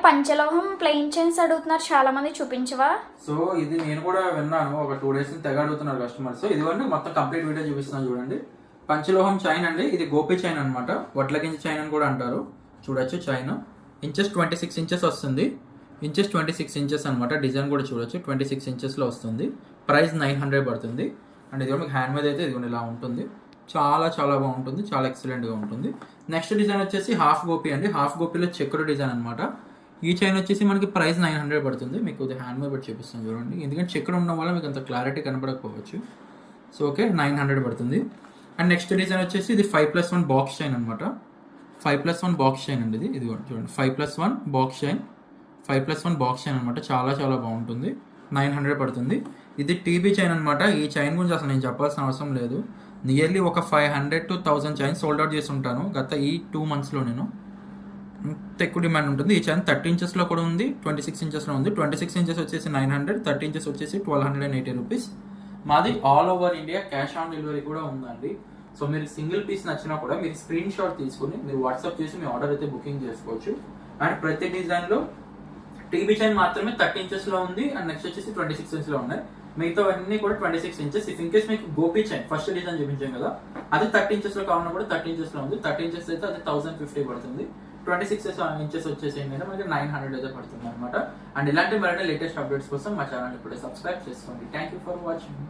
పంచలోహం plain chains అడుగుతున్నారు చాలా మంది, చూపించవా? సో ఇది నేను కూడా విన్నాను, ఒక 2 days నుంచి తెగ అడుగుతున్నారు కస్టమర్స్. ఇదిగోండి మొత్తం కంప్లీట్ వీడియో చూపిస్తున్నాను చూడండి. పంచలోహం చైన్ అండి, ఇది గోపి చైన్ అనమాట, వడ్లగింజ చైన్ అని కూడా అంటారు. చూడొచ్చు చైన్ ఇంచెస్ 26 inches వస్తుంది, ఇంచెస్ 26 inches అనమాట. డిజైన్ కూడా చూడొచ్చు 26 inchesలో వస్తుంది. ప్రైస్ 900 పడుతుంది. అండ్ ఇది మీకు హ్యాండ్ మీద అయితే ఇదిగోండి ఇలా ఉంటుంది. చాలా చాలా బాగుంటుంది, చాలా ఎక్సలెంట్గా ఉంటుంది. నెక్స్ట్ డిజైన్ వచ్చేసి హాఫ్ గోపి అండి, హాఫ్ గోపిలో చెక్కుడు డిజైన్ అనమాట. ఈ చైన్ వచ్చేసి మనకి ప్రైస్ 900 పడుతుంది. మీకు ఇది హ్యాండ్ మీద పెట్టి చూపిస్తాను చూడండి, ఎందుకంటే చెక్కుడు ఉండడం వల్ల మీకు అంత క్లారిటీ కనపడకపోవచ్చు. సో ఓకే 900 పడుతుంది. అండ్ నెక్స్ట్ డిజైన్ వచ్చేసి ఇది 5+1 బాక్స్ చైన్ అనమాట. 5+1 బాక్స్ చైన్ అండి ఇది చూడండి, 5+1 బాక్స్ చైన్, 5+1 బాక్స్ చైన్ అనమాట. చాలా చాలా బాగుంటుంది, 900 పడుతుంది. ఇది టీబీ చైన్ అనమాట. ఈ చైన్ గురించి అసలు నేను చెప్పాల్సిన అవసరం లేదు. నియర్లీ ఒక 500 to 1000 చైన్స్ సోల్డ్ అవుట్ చేసి ఉంటాను గత ఈ 2 monthsలో. నేను అంత ఎక్కువ డిమాండ్ ఉంటుంది. ఈ చైన్ 30 inchesలో కూడా ఉంది, 26 inchesలో ఉంది. 26 inches వచ్చేసి 900, 30 inches వచ్చేసి 1280 రూపీస్. మాది all over India cash on delivery కూడా ఉందండి. సో మీరు సింగిల్ పీస్ నచ్చినా కూడా మీరు స్క్రీన్ షాట్ తీసుకుని మీరు వాట్సాప్ చేసి మీ ఆర్డర్ అయితే బుకింగ్ చేసుకోవచ్చు. అండ్ ప్రతి డిజైన్లో టీబీ చైన్ మాత్రమే 30 inchesలో ఉంది, అండ్ నెక్స్ట్ వచ్చేసి 26 inchesలో ఉన్నాయి. మిగతా అన్ని కూడా 26 inches. ఇఫ్ ఇన్ కేస్ మీకు గోపి చైన్ ఫస్ట్ డిజైన్ చూపించాం కదా, అది 30 inchesలో కావాలన్నా కూడా 30 inchesలో ఉంది. 30 inches అయితే అది 1050 పడుతుంది. 26 inches వచ్చేసి ఏంటంటే మనకి 900 అయితే పడుతుంది అనమాట. అండ్ ఇలాంటి మరిన్ని లేటెస్ట్ అప్డేట్స్ కోసం మా ఛానల్ ఇప్పుడే సబ్స్క్రైబ్ చేసుకోండి. Thank you for watching.